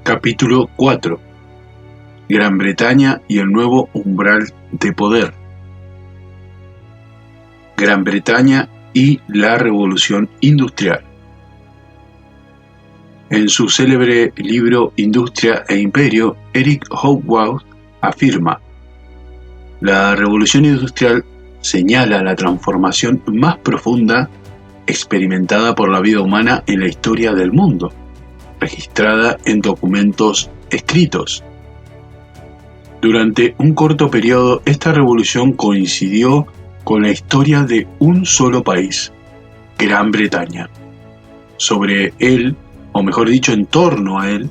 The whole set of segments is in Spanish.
Capítulo 4. Gran Bretaña y el nuevo umbral de poder. Gran Bretaña y la Revolución Industrial. En su célebre libro Industria e Imperio, Eric Hobsbawm afirma: la Revolución Industrial señala la transformación más profunda experimentada por la vida humana en la historia del mundo, registrada en documentos escritos. Durante un corto periodo, esta revolución coincidió con la historia de un solo país, Gran Bretaña. Sobre él, o mejor dicho, en torno a él,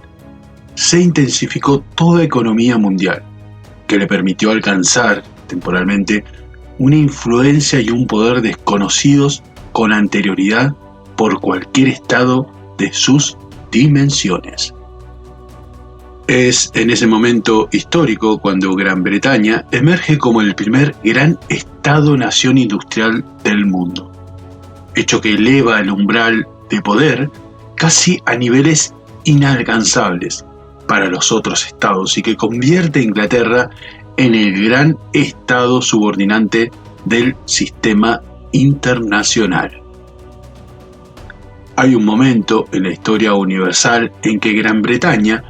se intensificó toda economía mundial, que le permitió alcanzar, temporalmente, una influencia y un poder desconocidos con anterioridad por cualquier estado de sus dimensiones. Es en ese momento histórico cuando Gran Bretaña emerge como el primer gran Estado-nación industrial del mundo, hecho que eleva el umbral de poder casi a niveles inalcanzables para los otros estados y que convierte a Inglaterra en el gran estado subordinante del sistema internacional. Hay un momento en la historia universal en que Gran Bretaña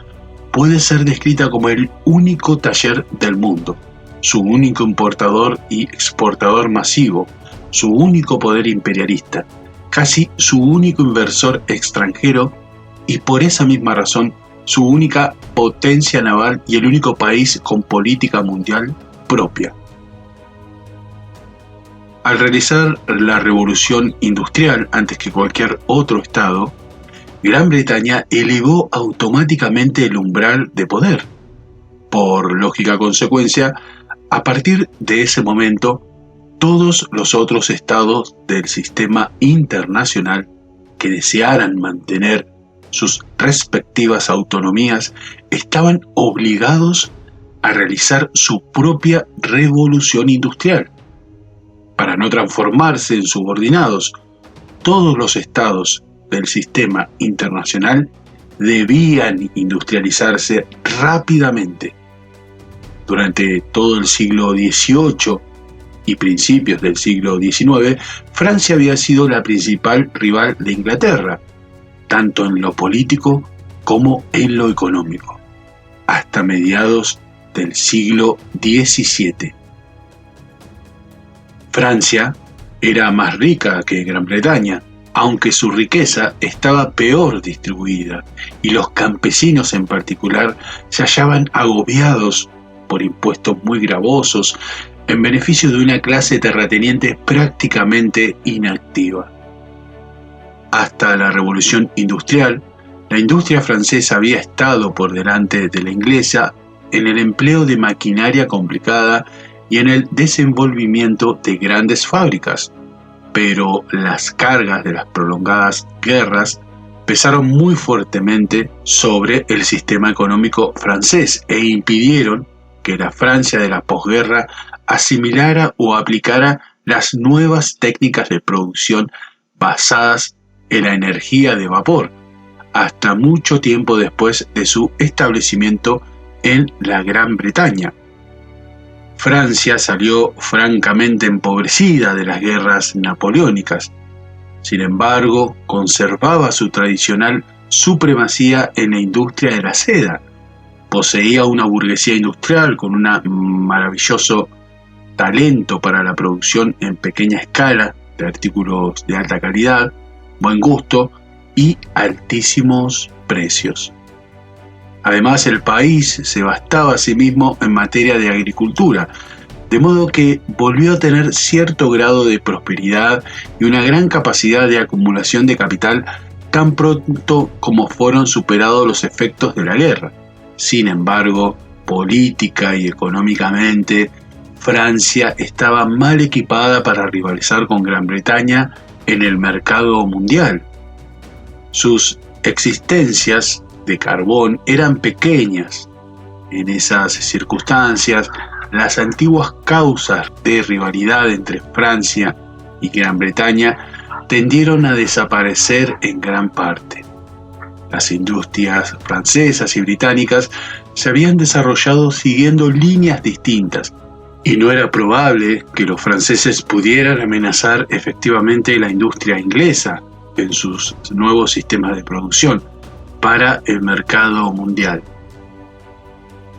puede ser descrita como el único taller del mundo, su único importador y exportador masivo, su único poder imperialista, casi su único inversor extranjero y por esa misma razón su única potencia naval y el único país con política mundial propia. Al realizar la revolución industrial antes que cualquier otro estado, Gran Bretaña elevó automáticamente el umbral de poder. Por lógica consecuencia, a partir de ese momento, todos los otros estados del sistema internacional que desearan mantener sus respectivas autonomías estaban obligados a realizar su propia revolución industrial. Para no transformarse en subordinados, todos los estados del sistema internacional debían industrializarse rápidamente. Durante todo el siglo XVIII y principios del siglo XIX, Francia había sido la principal rival de Inglaterra, tanto en lo político como en lo económico, hasta mediados del siglo XVII. Francia era más rica que Gran Bretaña, aunque su riqueza estaba peor distribuida y los campesinos en particular se hallaban agobiados por impuestos muy gravosos en beneficio de una clase terrateniente prácticamente inactiva. Hasta la Revolución Industrial, la industria francesa había estado por delante de la inglesa en el empleo de maquinaria complicada y en el desenvolvimiento de grandes fábricas, pero las cargas de las prolongadas guerras pesaron muy fuertemente sobre el sistema económico francés e impidieron que la Francia de la posguerra asimilara o aplicara las nuevas técnicas de producción basadas en la energía de vapor, hasta mucho tiempo después de su establecimiento en la Gran Bretaña. Francia salió francamente empobrecida de las guerras napoleónicas. Sin embargo, conservaba su tradicional supremacía en la industria de la seda. Poseía una burguesía industrial con un maravilloso talento para la producción en pequeña escala de artículos de alta calidad, buen gusto y altísimos precios. Además, el país se bastaba a sí mismo en materia de agricultura, de modo que volvió a tener cierto grado de prosperidad y una gran capacidad de acumulación de capital tan pronto como fueron superados los efectos de la guerra. Sin embargo, política y económicamente, Francia estaba mal equipada para rivalizar con Gran Bretaña en el mercado mundial. Sus existencias de carbón eran pequeñas. En esas circunstancias, las antiguas causas de rivalidad entre Francia y Gran Bretaña tendieron a desaparecer en gran parte. Las industrias francesas y británicas se habían desarrollado siguiendo líneas distintas, y no era probable que los franceses pudieran amenazar efectivamente la industria inglesa en sus nuevos sistemas de producción para el mercado mundial.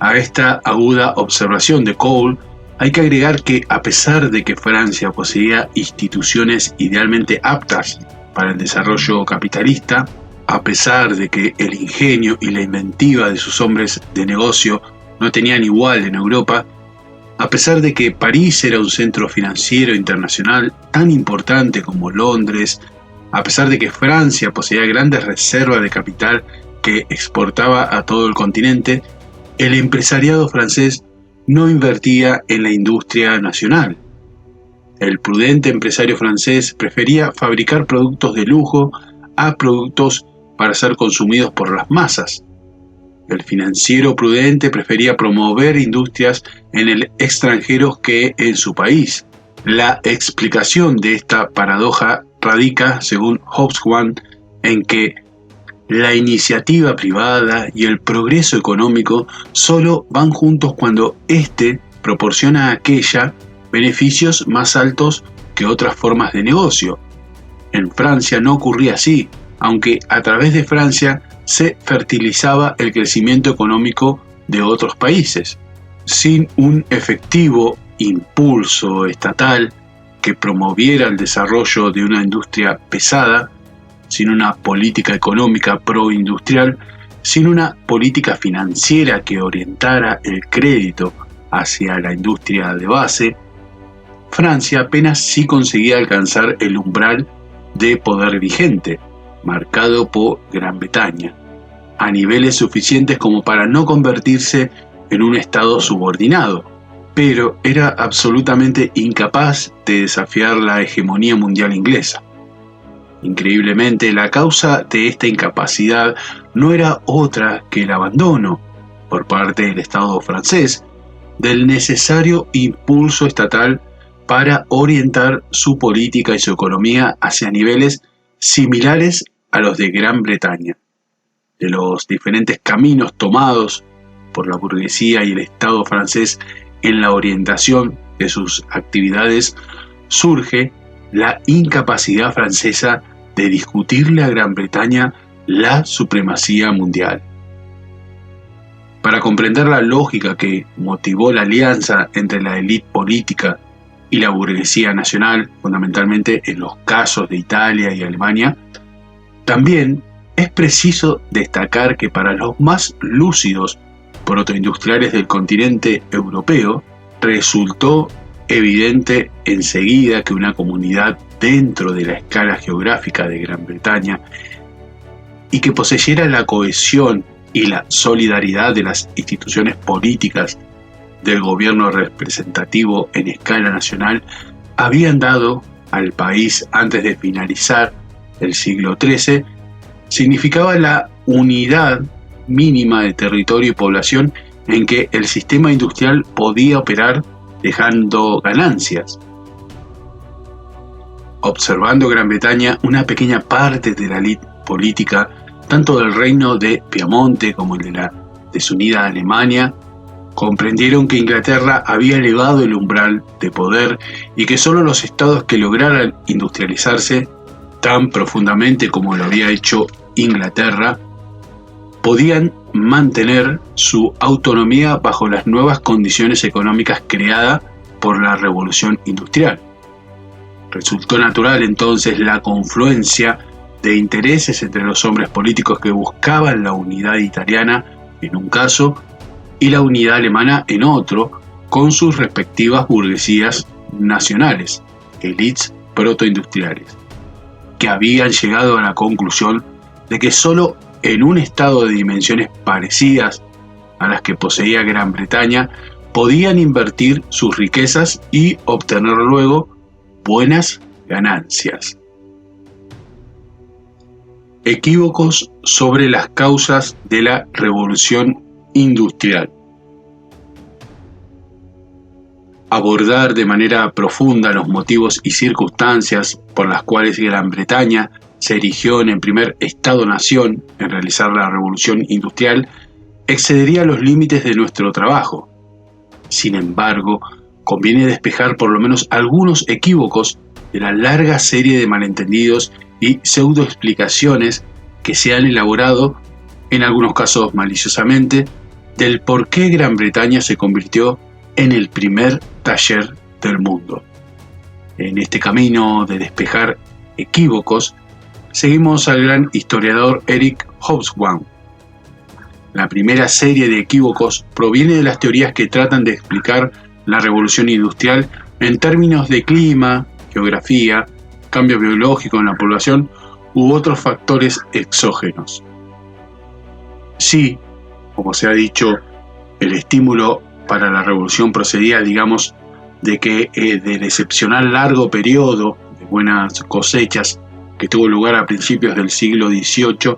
A esta aguda observación de Cole hay que agregar que, a pesar de que Francia poseía instituciones idealmente aptas para el desarrollo capitalista, a pesar de que el ingenio y la inventiva de sus hombres de negocio no tenían igual en Europa, a pesar de que París era un centro financiero internacional tan importante como Londres, a pesar de que Francia poseía grandes reservas de capital que exportaba a todo el continente, el empresariado francés no invertía en la industria nacional. El prudente empresario francés prefería fabricar productos de lujo a productos para ser consumidos por las masas. El financiero prudente prefería promover industrias en el extranjero que en su país. La explicación de esta paradoja radica, según Hobsbawm, en que la iniciativa privada y el progreso económico solo van juntos cuando éste proporciona a aquella beneficios más altos que otras formas de negocio. En Francia no ocurría así, aunque a través de Francia se fertilizaba el crecimiento económico de otros países. Sin un efectivo impulso estatal que promoviera el desarrollo de una industria pesada, sin una política económica proindustrial, sin una política financiera que orientara el crédito hacia la industria de base, Francia apenas sí conseguía alcanzar el umbral de poder vigente, marcado por Gran Bretaña, a niveles suficientes como para no convertirse en un estado subordinado, pero era absolutamente incapaz de desafiar la hegemonía mundial inglesa. Increíblemente, la causa de esta incapacidad no era otra que el abandono, por parte del Estado francés, del necesario impulso estatal para orientar su política y su economía hacia niveles similares a los de Gran Bretaña. De los diferentes caminos tomados por la burguesía y el Estado francés en la orientación de sus actividades, surge la incapacidad francesa de discutirle a Gran Bretaña la supremacía mundial. Para comprender la lógica que motivó la alianza entre la élite política y la burguesía nacional, fundamentalmente en los casos de Italia y Alemania, también es preciso destacar que para los más lúcidos protoindustriales del continente europeo, resultó evidente enseguida que una comunidad dentro de la escala geográfica de Gran Bretaña y que poseyera la cohesión y la solidaridad de las instituciones políticas del gobierno representativo en escala nacional habían dado al país antes de finalizar el siglo XIII, significaba la unidad mínima de territorio y población en que el sistema industrial podía operar dejando ganancias. Observando Gran Bretaña, una pequeña parte de la élite política, tanto del reino de Piamonte como el de la desunida Alemania, comprendieron que Inglaterra había elevado el umbral de poder y que solo los estados que lograran industrializarse tan profundamente como lo había hecho Inglaterra podían mantener su autonomía bajo las nuevas condiciones económicas creadas por la revolución industrial. Resultó natural entonces la confluencia de intereses entre los hombres políticos que buscaban la unidad italiana en un caso y la unidad alemana en otro, con sus respectivas burguesías nacionales, élites protoindustriales, que habían llegado a la conclusión de que solo en un estado de dimensiones parecidas a las que poseía Gran Bretaña podían invertir sus riquezas y obtener luego buenas ganancias. Equívocos sobre las causas de la revolución industrial. Abordar de manera profunda los motivos y circunstancias por las cuales Gran Bretaña se erigió en el primer Estado-nación en realizar la revolución industrial, excedería los límites de nuestro trabajo. Sin embargo, conviene despejar por lo menos algunos equívocos de la larga serie de malentendidos y pseudoexplicaciones que se han elaborado, en algunos casos maliciosamente, del por qué Gran Bretaña se convirtió en el primer taller del mundo. En este camino de despejar equívocos, seguimos al gran historiador Eric Hobsbawm. La primera serie de equívocos proviene de las teorías que tratan de explicar la revolución industrial en términos de clima, geografía, cambio biológico en la población u otros factores exógenos. Sí, como se ha dicho, el estímulo para la revolución procedía, digamos, de que del excepcional largo periodo de buenas cosechas que tuvo lugar a principios del siglo XVIII,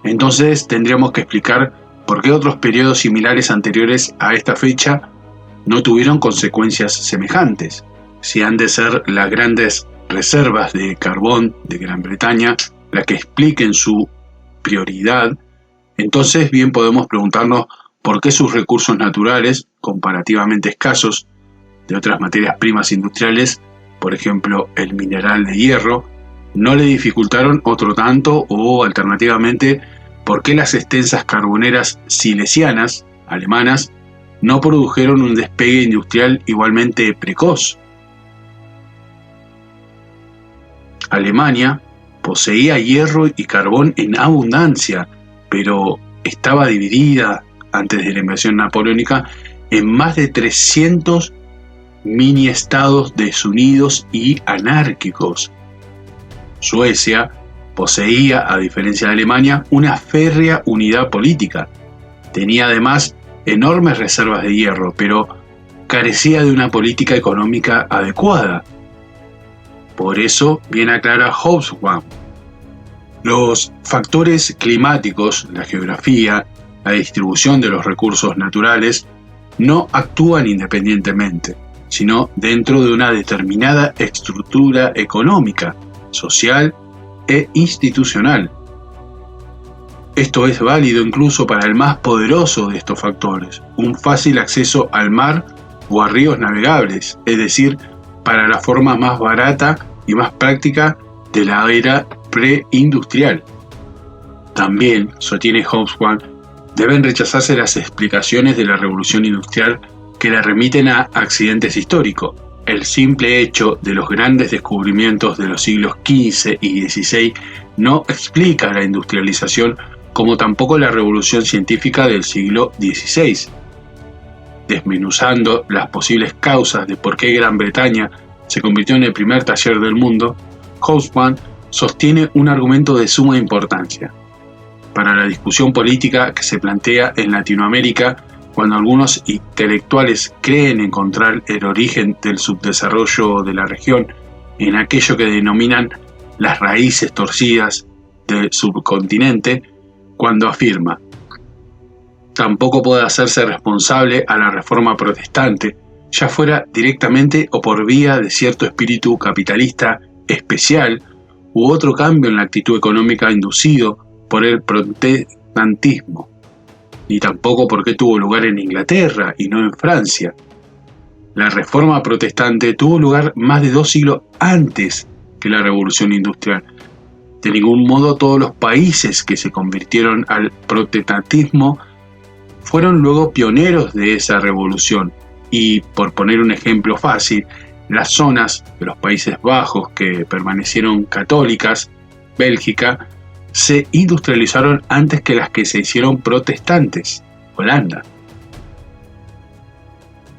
entonces tendríamos que explicar por qué otros periodos similares anteriores a esta fecha no tuvieron consecuencias semejantes. Si han de ser las grandes reservas de carbón de Gran Bretaña las que expliquen su prioridad, entonces bien podemos preguntarnos por qué sus recursos naturales, comparativamente escasos, de otras materias primas industriales, por ejemplo el mineral de hierro, no le dificultaron otro tanto, o alternativamente por qué las extensas carboneras silesianas, alemanas, no produjeron un despegue industrial igualmente precoz. Alemania poseía hierro y carbón en abundancia, pero estaba dividida, antes de la invasión napoleónica, en más de 300 mini-estados desunidos y anárquicos. Suecia poseía, a diferencia de Alemania, una férrea unidad política. Tenía además enormes reservas de hierro, pero carecía de una política económica adecuada. Por eso, bien aclara Hobsbawm, los factores climáticos, la geografía, la distribución de los recursos naturales, no actúan independientemente, sino dentro de una determinada estructura económica, social e institucional. Esto es válido incluso para el más poderoso de estos factores, un fácil acceso al mar o a ríos navegables, es decir, para la forma más barata y más práctica de la era preindustrial. También, sostiene Hobsbawm, deben rechazarse las explicaciones de la revolución industrial que la remiten a accidentes históricos. El simple hecho de los grandes descubrimientos de los siglos XV y XVI no explica la industrialización, como tampoco la revolución científica del siglo XVI. Desmenuzando las posibles causas de por qué Gran Bretaña se convirtió en el primer taller del mundo, Hobsbawm sostiene un argumento de suma importancia para la discusión política que se plantea en Latinoamérica cuando algunos intelectuales creen encontrar el origen del subdesarrollo de la región en aquello que denominan las raíces torcidas del subcontinente, cuando afirma: tampoco puede hacerse responsable a la reforma protestante, ya fuera directamente o por vía de cierto espíritu capitalista especial u otro cambio en la actitud económica inducido por el protestantismo, ni tampoco porque tuvo lugar en Inglaterra y no en Francia. La reforma protestante tuvo lugar más de 2 siglos antes que la revolución industrial. De ningún modo todos los países que se convirtieron al protestantismo fueron luego pioneros de esa revolución, y por poner un ejemplo fácil, las zonas de los Países Bajos que permanecieron católicas, Bélgica, se industrializaron antes que las que se hicieron protestantes, Holanda.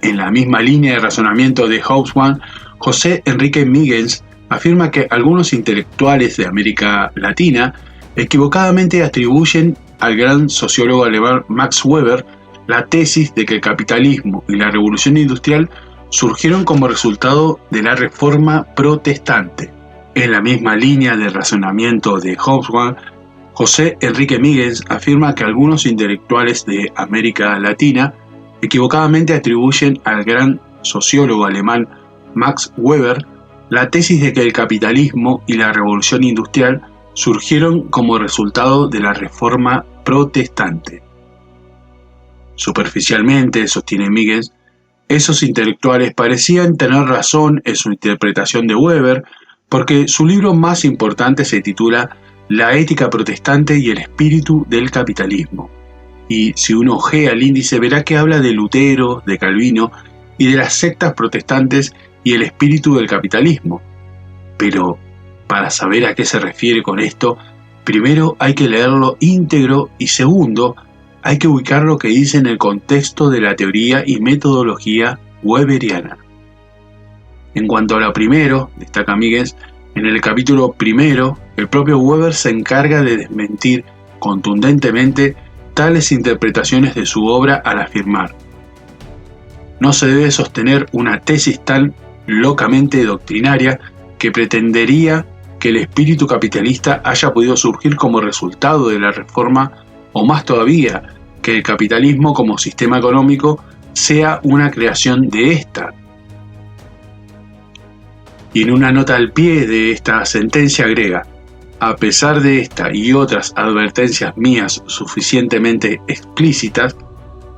En la misma línea de razonamiento de Hobsbawm, José Enrique Migens afirma que algunos intelectuales de América Latina equivocadamente atribuyen al gran sociólogo alemán Max Weber la tesis de que el capitalismo y la revolución industrial surgieron como resultado de la reforma protestante. En la misma línea de razonamiento de Hobsbawm, José Enrique Migens afirma que algunos intelectuales de América Latina equivocadamente atribuyen al gran sociólogo alemán Max Weber la tesis de que el capitalismo y la revolución industrial surgieron como resultado de la Reforma Protestante. Superficialmente, sostiene Migens, esos intelectuales parecían tener razón en su interpretación de Weber, porque su libro más importante se titula La ética protestante y el espíritu del capitalismo. Y si uno ojea el índice verá que habla de Lutero, de Calvino y de las sectas protestantes y el espíritu del capitalismo. Pero, para saber a qué se refiere con esto, primero hay que leerlo íntegro y segundo, hay que ubicar lo que dice en el contexto de la teoría y metodología weberiana. En cuanto a lo primero, destaca Migens, en el capítulo primero, el propio Weber se encarga de desmentir contundentemente tales interpretaciones de su obra al afirmar: no se debe sostener una tesis tan locamente doctrinaria que pretendería que el espíritu capitalista haya podido surgir como resultado de la reforma, o más todavía, que el capitalismo como sistema económico sea una creación de ésta. Y en una nota al pie de esta sentencia agrega: a pesar de esta y otras advertencias mías suficientemente explícitas,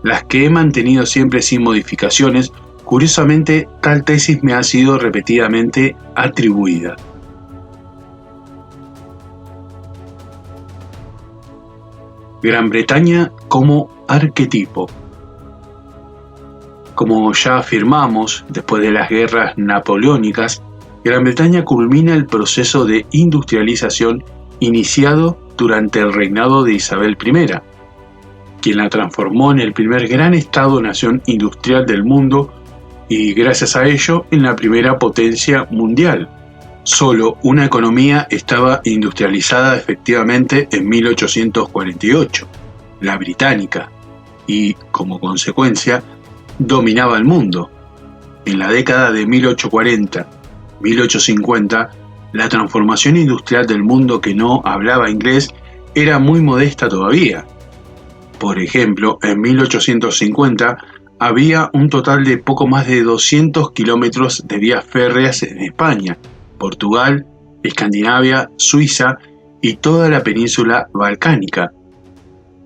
las que he mantenido siempre sin modificaciones, curiosamente tal tesis me ha sido repetidamente atribuida. Gran Bretaña como arquetipo. Como ya afirmamos, después de las guerras napoleónicas, Gran Bretaña culmina el proceso de industrialización iniciado durante el reinado de Isabel I, quien la transformó en el primer gran Estado-nación industrial del mundo y, gracias a ello, en la primera potencia mundial. Solo una economía estaba industrializada efectivamente en 1848, la británica, y, como consecuencia, dominaba el mundo. En la década de 1840-1850, la transformación industrial del mundo que no hablaba inglés era muy modesta todavía. Por ejemplo, en 1850 había un total de poco más de 200 kilómetros de vías férreas en España, Portugal, Escandinavia, Suiza y toda la península balcánica.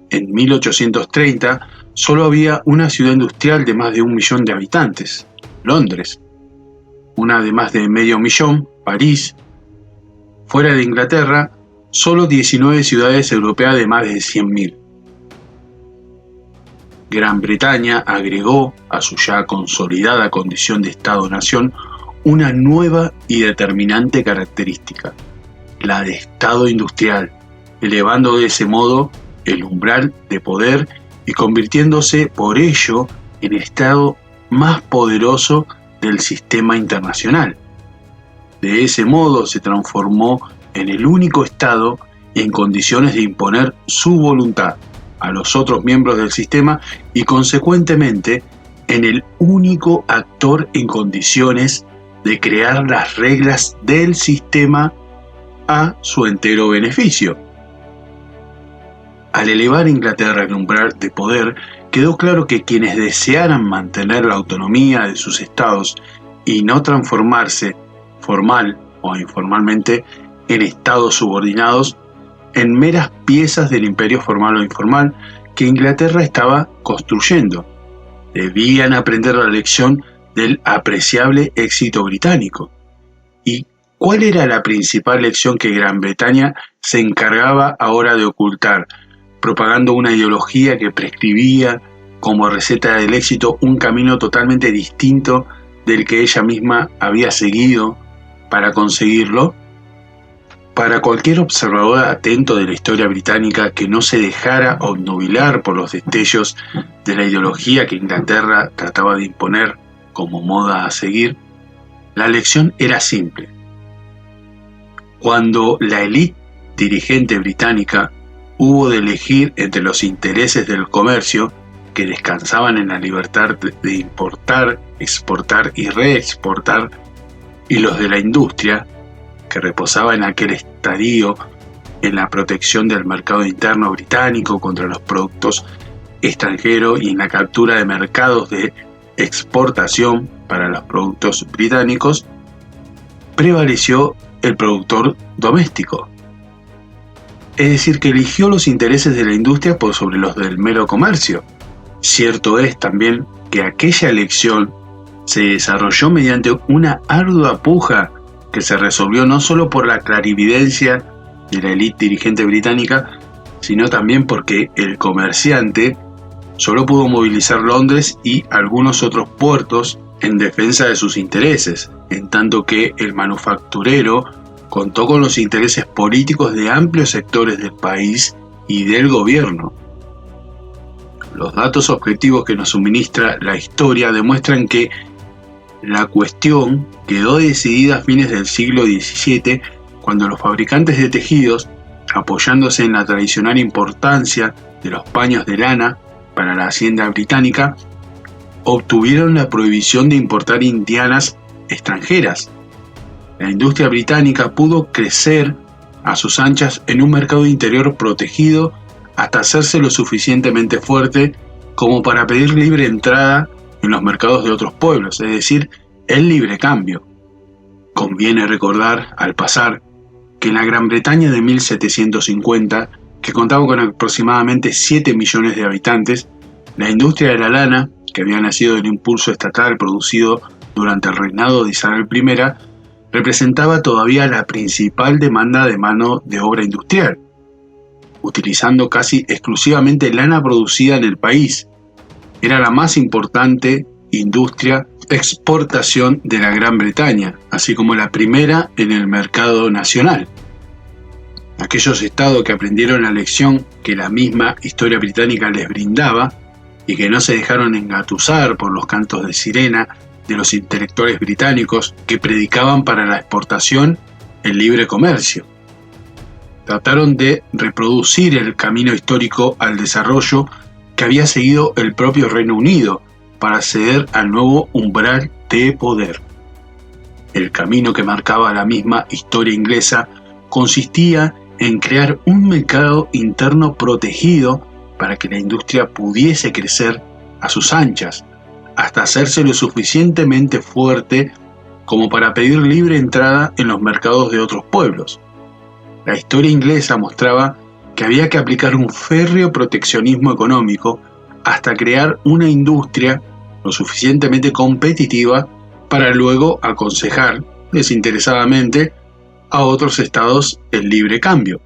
En 1830 solo había una ciudad industrial de más de 1 millón de habitantes, Londres. Una de más de 500.000, París. Fuera de Inglaterra, solo 19 ciudades europeas de más de 100.000. Gran Bretaña agregó a su ya consolidada condición de Estado-nación una nueva y determinante característica, la de Estado industrial, elevando de ese modo el umbral de poder y convirtiéndose por ello en el Estado más poderoso del sistema internacional. De ese modo se transformó en el único Estado en condiciones de imponer su voluntad a los otros miembros del sistema y consecuentemente en el único actor en condiciones de crear las reglas del sistema a su entero beneficio. Al elevar Inglaterra el umbral de poder, quedó claro que quienes desearan mantener la autonomía de sus estados y no transformarse, formal o informalmente, en estados subordinados, en meras piezas del imperio formal o informal que Inglaterra estaba construyendo, debían aprender la lección del apreciable éxito británico. ¿Y cuál era la principal lección que Gran Bretaña se encargaba ahora de ocultar, propagando una ideología que prescribía como receta del éxito un camino totalmente distinto del que ella misma había seguido para conseguirlo? Para cualquier observador atento de la historia británica que no se dejara obnubilar por los destellos de la ideología que Inglaterra trataba de imponer como moda a seguir, la lección era simple. Cuando la élite dirigente británica hubo de elegir entre los intereses del comercio, que descansaban en la libertad de importar, exportar y reexportar, y los de la industria, que reposaba en aquel estadio en la protección del mercado interno británico contra los productos extranjeros y en la captura de mercados de exportación para los productos británicos, prevaleció el productor doméstico. es decir, que eligió los intereses de la industria por sobre los del mero comercio. Cierto es también que aquella elección se desarrolló mediante una ardua puja que se resolvió no solo por la clarividencia de la élite dirigente británica, sino también porque el comerciante solo pudo movilizar Londres y algunos otros puertos en defensa de sus intereses, en tanto que el manufacturero contó con los intereses políticos de amplios sectores del país y del gobierno. Los datos objetivos que nos suministra la historia demuestran que la cuestión quedó decidida a fines del siglo XVII, cuando los fabricantes de tejidos, apoyándose en la tradicional importancia de los paños de lana para la hacienda británica, obtuvieron la prohibición de importar indianas extranjeras. La industria británica pudo crecer a sus anchas en un mercado interior protegido hasta hacerse lo suficientemente fuerte como para pedir libre entrada en los mercados de otros pueblos, es decir, el libre cambio. Conviene recordar, al pasar, que en la Gran Bretaña de 1750, que contaba con aproximadamente 7 millones de habitantes, la industria de la lana, que había nacido del impulso estatal producido durante el reinado de Isabel I, representaba todavía la principal demanda de mano de obra industrial, utilizando casi exclusivamente lana producida en el país. Era la más importante industria de exportación de la Gran Bretaña, así como la primera en el mercado nacional. Aquellos estados que aprendieron la lección que la misma historia británica les brindaba y que no se dejaron engatusar por los cantos de sirena de los intelectuales británicos que predicaban para la exportación el libre comercio. Trataron de reproducir el camino histórico al desarrollo que había seguido el propio Reino Unido para acceder al nuevo umbral de poder. El camino que marcaba la misma historia inglesa consistía en crear un mercado interno protegido para que la industria pudiese crecer a sus anchas, hasta hacerse lo suficientemente fuerte como para pedir libre entrada en los mercados de otros pueblos. La historia inglesa mostraba que había que aplicar un férreo proteccionismo económico hasta crear una industria lo suficientemente competitiva para luego aconsejar desinteresadamente a otros estados el libre cambio.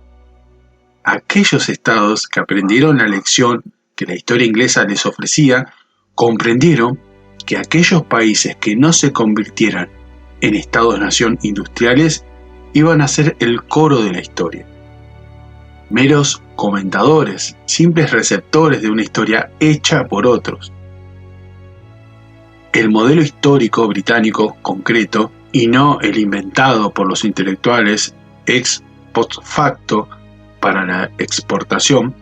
Aquellos estados que aprendieron la lección que la historia inglesa les ofrecía, comprendieron que aquellos países que no se convirtieran en estados-nación industriales iban a ser el coro de la historia. Meros comentadores, simples receptores de una historia hecha por otros. El modelo histórico británico concreto, y no el inventado por los intelectuales ex post facto para la exportación,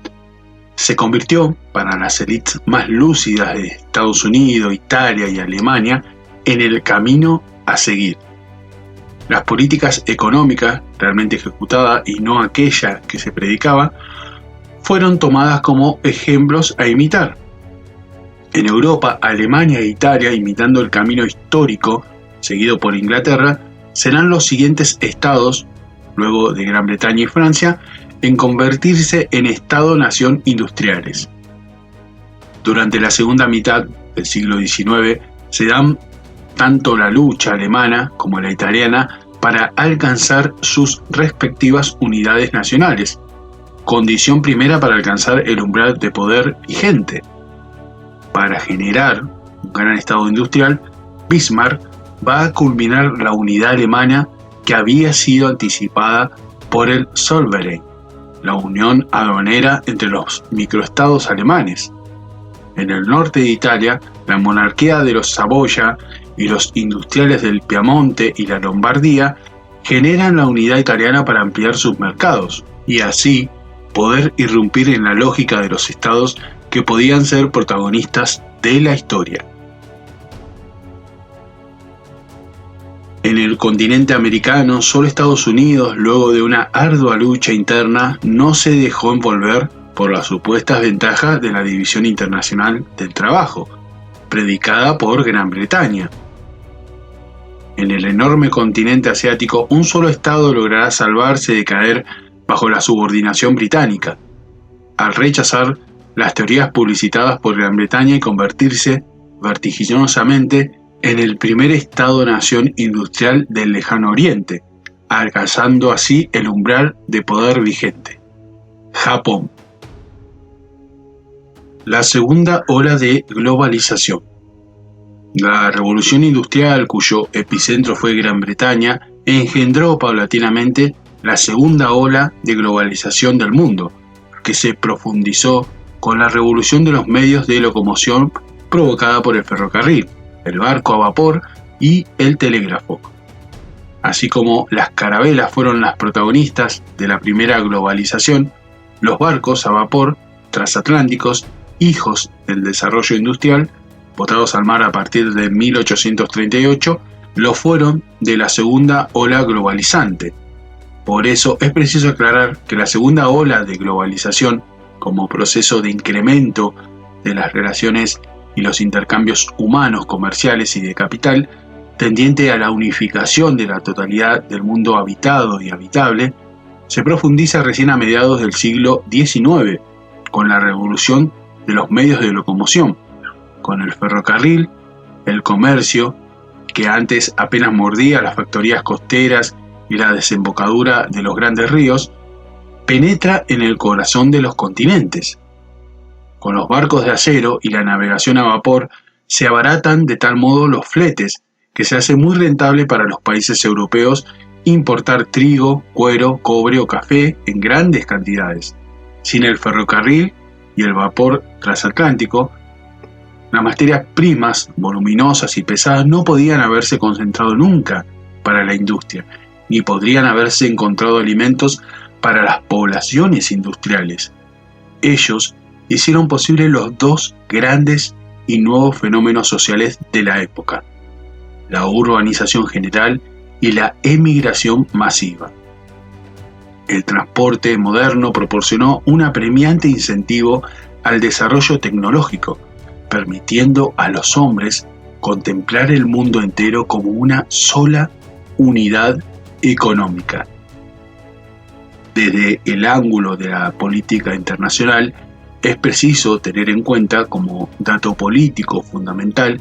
se convirtió para las élites más lúcidas de Estados Unidos, Italia y Alemania en el camino a seguir. Las políticas económicas realmente ejecutadas y no aquella que se predicaba fueron tomadas como ejemplos a imitar. En Europa, Alemania e Italia, imitando el camino histórico seguido por Inglaterra, serán los siguientes estados, luego de Gran Bretaña y Francia, en convertirse en estado-nación industriales. Durante la segunda mitad del siglo XIX se dan tanto la lucha alemana como la italiana para alcanzar sus respectivas unidades nacionales, condición primera para alcanzar el umbral de poder vigente. Para generar un gran estado industrial, Bismarck va a culminar la unidad alemana que había sido anticipada por el Zollverein, la unión aduanera entre los microestados alemanes. En el norte de Italia, la monarquía de los Saboya y los industriales del Piamonte y la Lombardía generan la unidad italiana para ampliar sus mercados y así poder irrumpir en la lógica de los estados que podían ser protagonistas de la historia. En el continente americano, solo Estados Unidos, luego de una ardua lucha interna, no se dejó envolver por las supuestas ventajas de la División Internacional del Trabajo, predicada por Gran Bretaña. En el enorme continente asiático, un solo estado logrará salvarse de caer bajo la subordinación británica, al rechazar las teorías publicitadas por Gran Bretaña y convertirse vertiginosamente en el primer Estado-nación industrial del Lejano Oriente, alcanzando así el umbral de poder vigente. Japón. La segunda ola de globalización. La revolución industrial, cuyo epicentro fue Gran Bretaña, engendró paulatinamente la segunda ola de globalización del mundo, que se profundizó con la revolución de los medios de locomoción provocada por el ferrocarril, el barco a vapor y el telégrafo. Así como las carabelas fueron las protagonistas de la primera globalización, los barcos a vapor transatlánticos, hijos del desarrollo industrial, botados al mar a partir de 1838, lo fueron de la segunda ola globalizante. Por eso es preciso aclarar que la segunda ola de globalización, como proceso de incremento de las relaciones y los intercambios humanos, comerciales y de capital, tendiente a la unificación de la totalidad del mundo habitado y habitable, se profundiza recién a mediados del siglo XIX, con la revolución de los medios de locomoción, con el ferrocarril, el comercio, que antes apenas mordía las factorías costeras y la desembocadura de los grandes ríos, penetra en el corazón de los continentes. Con los barcos de acero y la navegación a vapor se abaratan de tal modo los fletes que se hace muy rentable para los países europeos importar trigo, cuero, cobre o café en grandes cantidades. Sin el ferrocarril y el vapor transatlántico, las materias primas voluminosas y pesadas no podían haberse concentrado nunca para la industria, ni podrían haberse encontrado alimentos para las poblaciones industriales. Ellos hicieron posible los dos grandes y nuevos fenómenos sociales de la época: la urbanización general y la emigración masiva. El transporte moderno proporcionó un apremiante incentivo al desarrollo tecnológico, permitiendo a los hombres contemplar el mundo entero como una sola unidad económica. Desde el ángulo de la política internacional, es preciso tener en cuenta como dato político fundamental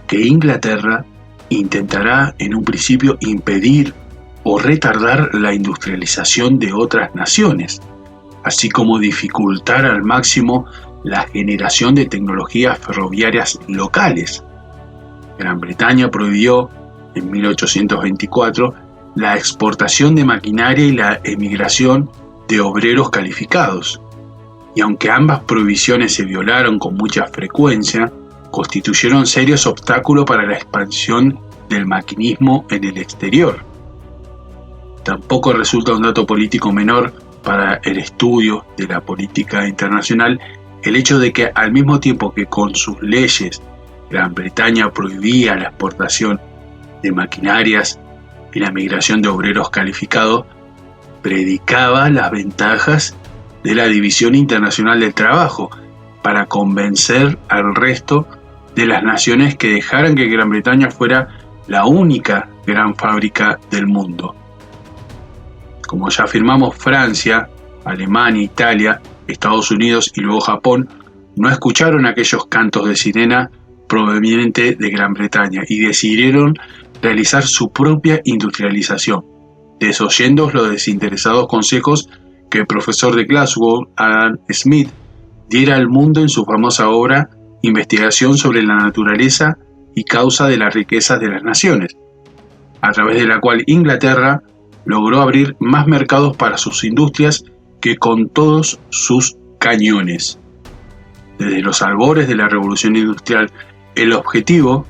que Inglaterra intentará en un principio impedir o retardar la industrialización de otras naciones, así como dificultar al máximo la generación de tecnologías ferroviarias locales. Gran Bretaña prohibió en 1824 la exportación de maquinaria y la emigración de obreros calificados, y aunque ambas prohibiciones se violaron con mucha frecuencia, constituyeron serios obstáculos para la expansión del maquinismo en el exterior. Tampoco resulta un dato político menor para el estudio de la política internacional el hecho de que al mismo tiempo que con sus leyes Gran Bretaña prohibía la exportación de maquinarias y la migración de obreros calificados, predicaba las ventajas de la División Internacional del Trabajo para convencer al resto de las naciones que dejaran que Gran Bretaña fuera la única gran fábrica del mundo. Como ya afirmamos, Francia, Alemania, Italia, Estados Unidos y luego Japón no escucharon aquellos cantos de sirena provenientes de Gran Bretaña y decidieron realizar su propia industrialización, desoyendo los desinteresados consejos que el profesor de Glasgow, Adam Smith, diera al mundo en su famosa obra Investigación sobre la naturaleza y causa de las riquezas de las naciones, a través de la cual Inglaterra logró abrir más mercados para sus industrias que con todos sus cañones. Desde los albores de la Revolución Industrial, el objetivo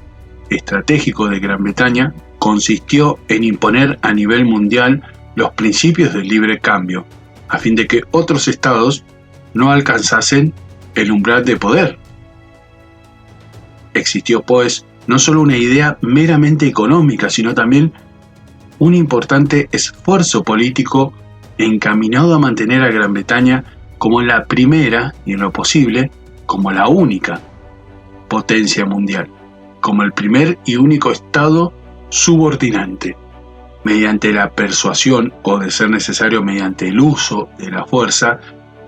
estratégico de Gran Bretaña consistió en imponer a nivel mundial los principios del libre cambio, a fin de que otros estados no alcanzasen el umbral de poder. Existió, pues, no solo una idea meramente económica, sino también un importante esfuerzo político encaminado a mantener a Gran Bretaña como la primera, y en lo posible, como la única potencia mundial, como el primer y único estado subordinante. Mediante la persuasión o, de ser necesario, mediante el uso de la fuerza,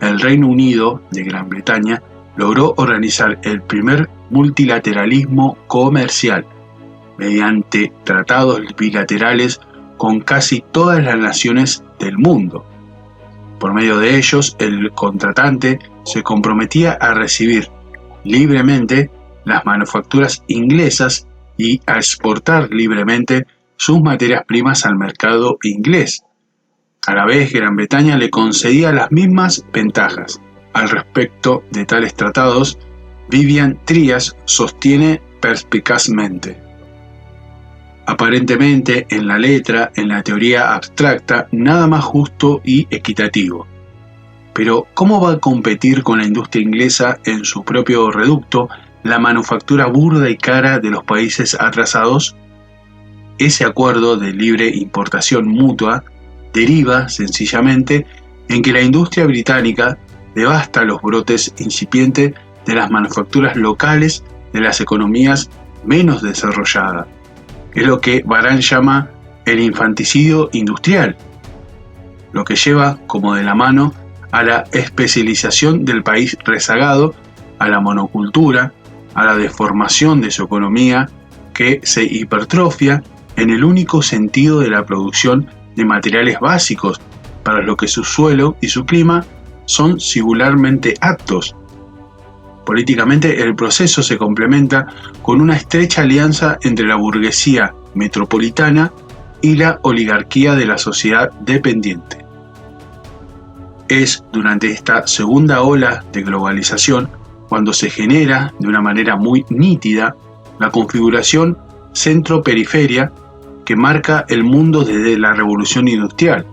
el Reino Unido de Gran Bretaña logró organizar el primer multilateralismo comercial mediante tratados bilaterales con casi todas las naciones del mundo. Por medio de ellos, el contratante se comprometía a recibir libremente las manufacturas inglesas y a exportar libremente sus materias primas al mercado inglés. A la vez, Gran Bretaña le concedía las mismas ventajas. Al respecto de tales tratados, Vivian Trias sostiene perspicazmente: aparentemente, en la letra, en la teoría abstracta, nada más justo y equitativo. Pero, ¿cómo va a competir con la industria inglesa en su propio reducto la manufactura burda y cara de los países atrasados? Ese acuerdo de libre importación mutua deriva, sencillamente, en que la industria británica devasta los brotes incipientes de las manufacturas locales de las economías menos desarrolladas. Es lo que Baran llama el infanticidio industrial, lo que lleva como de la mano a la especialización del país rezagado, a la monocultura, a la deformación de su economía que se hipertrofia en el único sentido de la producción de materiales básicos para lo que su suelo y su clima son singularmente aptos. Políticamente, el proceso se complementa con una estrecha alianza entre la burguesía metropolitana y la oligarquía de la sociedad dependiente. Es durante esta segunda ola de globalización cuando se genera de una manera muy nítida la configuración centro-periferia que marca el mundo desde la Revolución Industrial.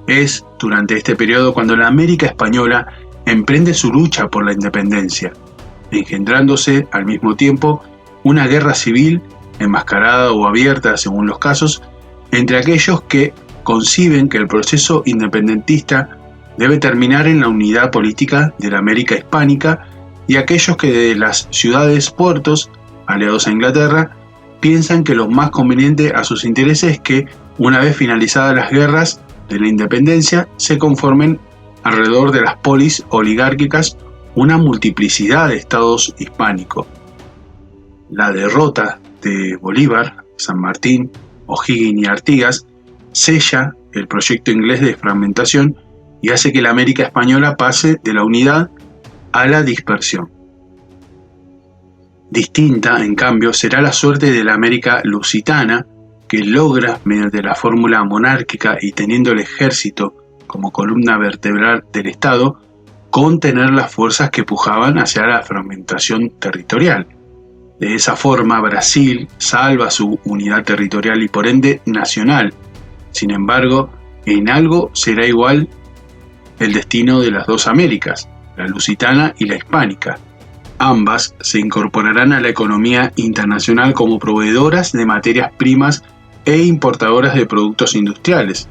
Es durante este periodo cuando la América española emprende su lucha por la independencia, engendrándose al mismo tiempo una guerra civil, enmascarada o abierta según los casos, entre aquellos que conciben que el proceso independentista debe terminar en la unidad política de la América hispánica y aquellos que de las ciudades-puertos, aliados a Inglaterra, piensan que lo más conveniente a sus intereses es que, una vez finalizadas las guerras de la independencia, se conformen alrededor de las polis oligárquicas una multiplicidad de estados hispánicos. La derrota de Bolívar, San Martín, O'Higgins y Artigas sella el proyecto inglés de fragmentación y hace que la América española pase de la unidad a la dispersión. Distinta, en cambio, será la suerte de la América lusitana, que logra, mediante la fórmula monárquica y teniendo el ejército como columna vertebral del Estado, contener las fuerzas que pujaban hacia la fragmentación territorial. De esa forma, Brasil salva su unidad territorial y por ende nacional. Sin embargo, en algo será igual el destino de las dos Américas, la lusitana y la hispánica. Ambas se incorporarán a la economía internacional como proveedoras de materias primas e importadoras de productos industriales,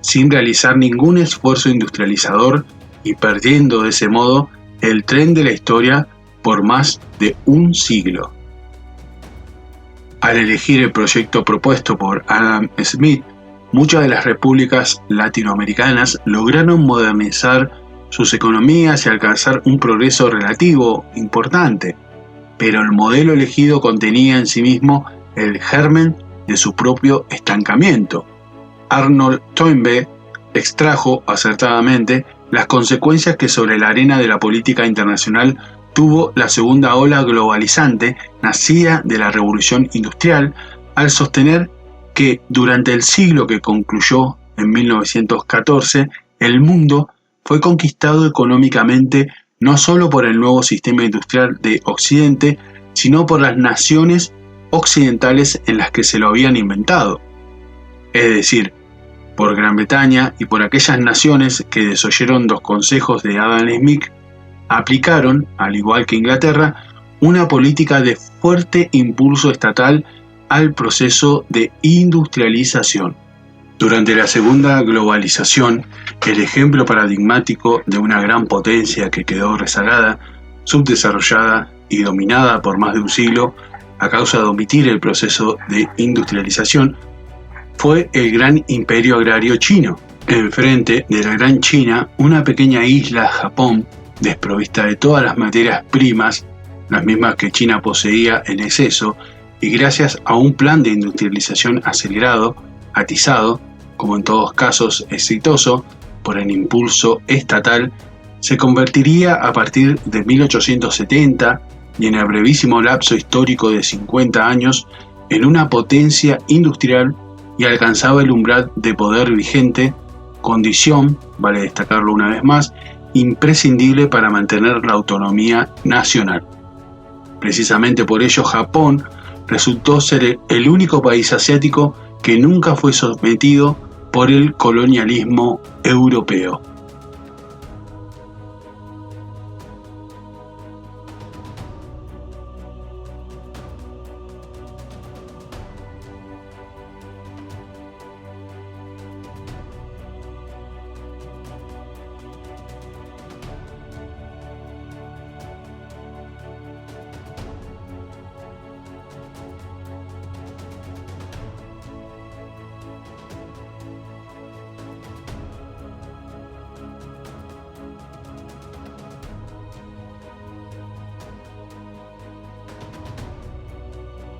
sin realizar ningún esfuerzo industrializador y perdiendo de ese modo el tren de la historia por más de un siglo. Al elegir el proyecto propuesto por Adam Smith, muchas de las repúblicas latinoamericanas lograron modernizar sus economías y alcanzar un progreso relativo importante, pero el modelo elegido contenía en sí mismo el germen de su propio estancamiento. Arnold Toynbee extrajo acertadamente las consecuencias que sobre la arena de la política internacional tuvo la segunda ola globalizante nacida de la Revolución Industrial al sostener que durante el siglo que concluyó en 1914, el mundo fue conquistado económicamente no solo por el nuevo sistema industrial de Occidente, sino por las naciones occidentales en las que se lo habían inventado. Es decir, por Gran Bretaña y por aquellas naciones que desoyeron los consejos de Adam Smith, aplicaron, al igual que Inglaterra, una política de fuerte impulso estatal al proceso de industrialización. Durante la segunda globalización, el ejemplo paradigmático de una gran potencia que quedó rezagada, subdesarrollada y dominada por más de un siglo a causa de omitir el proceso de industrialización, fue el gran imperio agrario chino. Enfrente de la Gran China, una pequeña isla, Japón, desprovista de todas las materias primas, las mismas que China poseía en exceso, y gracias a un plan de industrialización acelerado, atizado, como en todos casos exitoso, por el impulso estatal, se convertiría a partir de 1870 y en el brevísimo lapso histórico de 50 años en una potencia industrial y alcanzaba el umbral de poder vigente, condición, vale destacarlo una vez más, imprescindible para mantener la autonomía nacional. Precisamente por ello Japón resultó ser el único país asiático que nunca fue sometido por el colonialismo europeo.